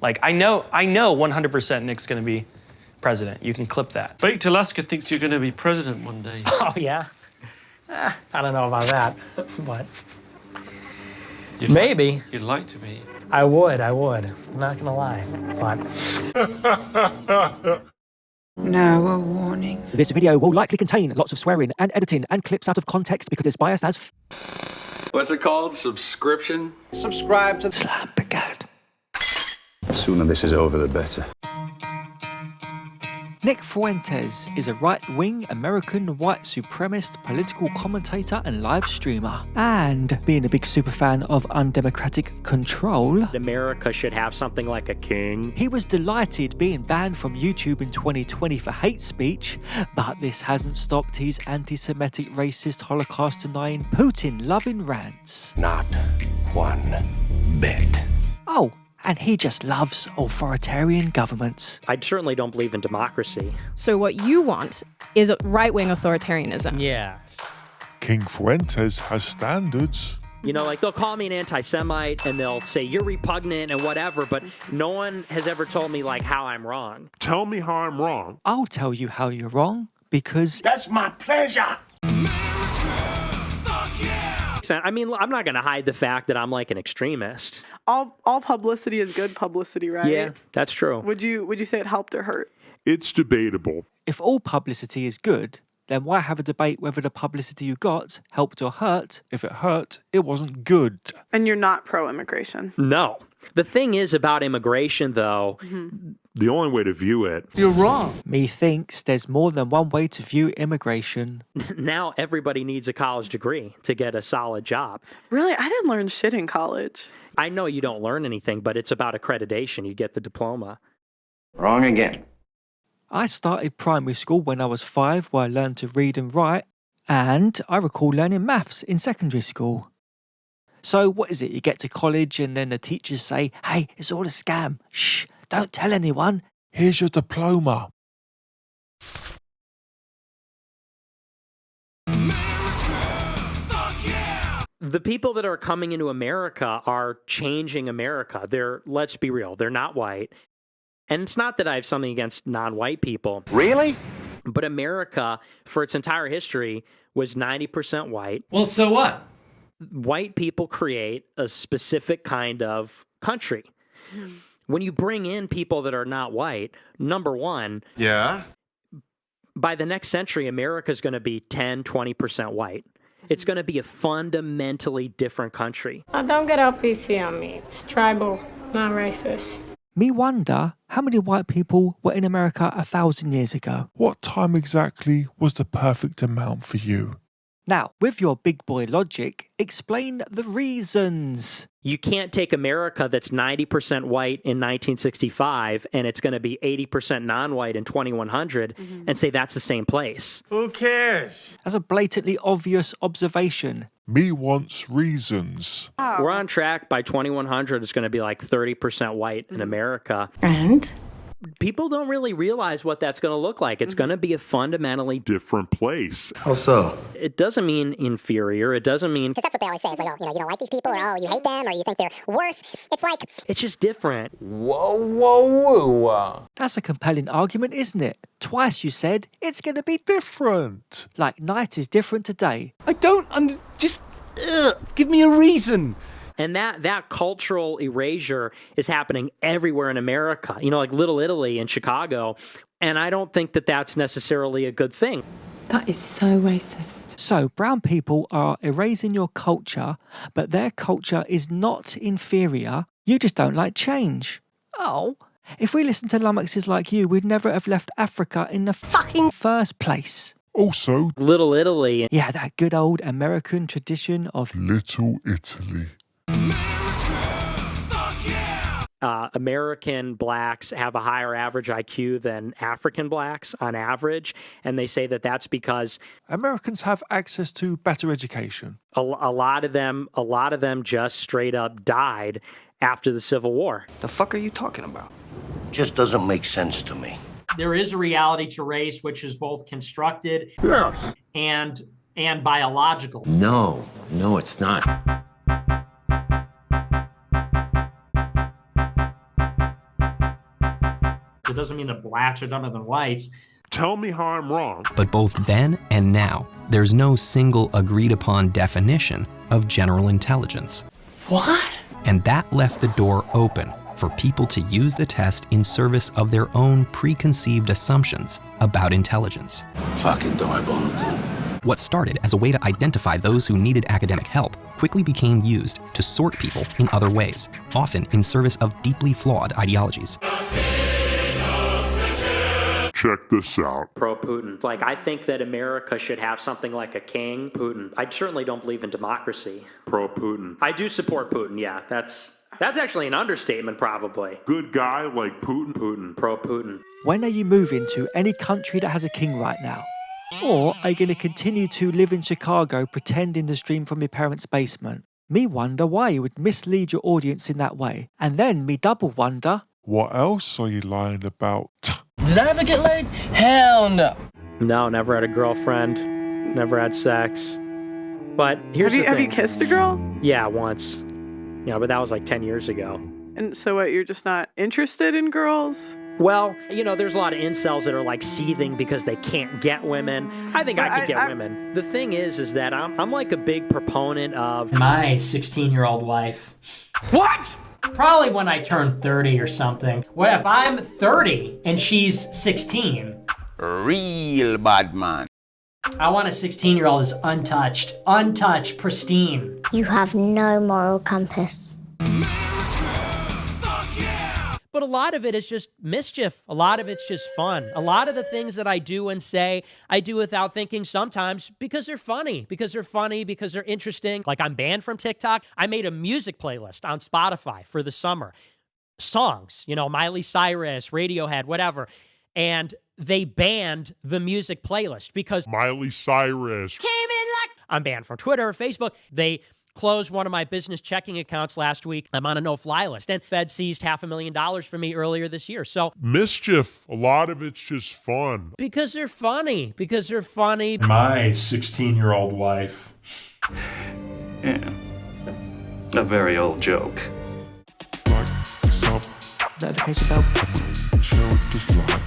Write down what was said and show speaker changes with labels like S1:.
S1: Like, I know 100% Nick's gonna be president. You can clip that.
S2: Baked Alaska thinks you're gonna be president one day.
S3: Oh, yeah? I don't know about that, but maybe.
S2: You'd like to be.
S3: I would. I'm not gonna lie, but...
S4: Now a warning.
S5: This video will likely contain lots of swearing and editing and clips out of context because it's biased as
S6: What's it called? Subscription?
S4: Subscribe to
S5: Slambagad.
S6: The sooner this is over, the better.
S5: Nick Fuentes is a right-wing American white supremacist political commentator and live streamer. And being a big superfan of undemocratic control,
S7: America should have something like a king.
S5: he was delighted being banned from YouTube in 2020 for hate speech, but this hasn't stopped his anti-Semitic, racist, Holocaust-denying, Putin-loving rants.
S8: Not one bit.
S5: Oh, and he just loves authoritarian governments.
S7: I certainly don't believe in democracy.
S9: So what you want is right-wing authoritarianism.
S7: Yeah.
S10: King Fuentes has standards.
S7: You know, like they'll call me an anti-Semite and they'll say you're repugnant and whatever, but no one has ever told me like how I'm wrong.
S10: Tell me how I'm wrong.
S5: I'll tell you how you're wrong, because
S8: That's my pleasure.
S7: I mean, I'm not going to hide the fact that I'm like an extremist.
S11: All publicity is good publicity, right?
S7: Yeah, that's true.
S11: Would you say it helped or hurt?
S10: It's debatable.
S5: if all publicity is good, then why have a debate whether the publicity you got helped or hurt?
S10: If it hurt, it wasn't good.
S11: And you're not pro-immigration?
S7: No. The thing is about immigration, though,
S10: The only way to view it.
S8: You're wrong.
S5: Methinks there's more than one way to view immigration.
S7: now everybody needs a college degree to get a solid job.
S11: Really? I didn't learn shit in college.
S7: I know you don't learn anything, but it's about accreditation. You get the diploma.
S4: Wrong again.
S5: I started primary school when I was 5, where I learned to read and write, and I recall learning maths in secondary school. So what is it? You get to college and then the teachers say, hey, it's all a scam. Shh, don't tell anyone.
S10: Here's your diploma.
S7: The people that are coming into America are changing America. Let's be real, they're not white. And it's not that I have something against non-white people.
S4: Really?
S7: But America, for its entire history, was 90% white.
S3: Well, so what?
S7: White people create a specific kind of country. When you bring in people that are not white, number one, by the next century, America is going to be 10, 20% white. It's going to be a fundamentally different country.
S12: Don't get all PC on me. It's tribal, not racist.
S5: Me wonder how many white people were in America 1,000 years ago.
S10: What time exactly was the perfect amount for you?
S5: Now, with your big boy logic, explain the reasons.
S7: You can't take America that's 90% white in 1965 and it's going to be 80% non-white in 2100 and say that's the same place.
S8: Who cares?
S5: That's a blatantly obvious observation.
S10: Me wants reasons.
S7: We're on track. By 2100, it's going to be like 30% white in America.
S12: And?
S7: People don't really realize what that's going to look like. It's going to be a fundamentally
S10: Different place.
S8: How so?
S7: It doesn't mean inferior. It doesn't mean...
S13: Because that's what they always say. It's like, oh, you don't like these people, or oh, you hate them, or you think they're worse. It's like...
S7: It's just different.
S8: Whoa, whoa, whoa.
S5: That's a compelling argument, isn't it? Twice you said it's going to be
S10: Different.
S5: like night is different today.
S8: I don't just give me a reason.
S7: And that cultural erasure is happening everywhere in America. You know, like Little Italy in Chicago. And I don't think that that's necessarily a good thing.
S12: That is so racist.
S5: So brown people are erasing your culture, but their culture is not inferior. You just don't like change. Oh, if we listened to lummoxes like you, we'd never have left Africa in the fucking first place.
S10: Also,
S7: Little Italy.
S5: Yeah, that good old American tradition of
S10: Little Italy.
S7: American blacks have a higher average IQ than African blacks on average, and they say that that's because
S10: Americans have access to better education.
S7: a lot of them just straight up died after the Civil War.
S8: The fuck are you talking about?
S4: Just doesn't make sense to me.
S3: There is a reality to race which is both constructed and biological.
S8: No, it's not.
S3: It doesn't mean that blacks are dumber than whites.
S14: Tell me how I'm wrong.
S15: But both then and now, there's no single agreed-upon definition of general intelligence.
S8: What?
S15: And that left the door open for people to use the test in service of their own preconceived assumptions about intelligence.
S6: Fucking doorbell.
S15: What started as a way to identify those who needed academic help quickly became used to sort people in other ways, often in service of deeply flawed ideologies.
S14: Check this out.
S7: Pro-Putin. Like, I think that America should have something like a king. Putin. I certainly don't believe in democracy.
S14: Pro-Putin.
S7: I do support Putin, yeah. That's actually an understatement, probably.
S14: Good guy like Putin.
S7: Putin. Pro-Putin.
S5: When are you moving to any country that has a king right now? Or are you going to continue to live in Chicago pretending to stream from your parents' basement? Me wonder why you would mislead your audience in that way. And then me double wonder,
S10: what else are you lying about?
S8: Did I ever get laid? Hell no.
S7: No, never had a girlfriend. Never had sex. But here's the thing.
S11: Have you kissed a girl?
S7: Yeah, once. Yeah, but that was like 10 years ago.
S11: And so what, you're just not interested in girls?
S7: Well, there's a lot of incels that are like seething because they can't get women. I think I could get women. The thing is that I'm like a big proponent of
S3: my 16-year-old wife.
S8: What?
S3: Probably when I turn 30 or something. What if I'm 30 and she's 16?
S8: Real bad man.
S3: I want a 16-year-old that's untouched, pristine.
S13: You have no moral compass.
S7: But a lot of it is just mischief. A lot of it's just fun. A lot of the things that I do and say, I do without thinking sometimes because they're funny, because they're interesting. Like, I'm banned from TikTok. I made a music playlist on Spotify for the summer. Songs, Miley Cyrus, Radiohead, whatever. And they banned the music playlist because
S14: Miley Cyrus.
S7: I'm banned from Twitter, Facebook. They closed one of my business checking accounts last week. I'm on a no-fly list. And Fed seized $500,000 from me earlier this year. So
S14: mischief, a lot of it's just fun.
S7: Because they're funny.
S3: My 16-year-old wife.
S2: Yeah. A very old joke.
S10: Like, sub,
S5: Notification bell.
S10: show, dislike.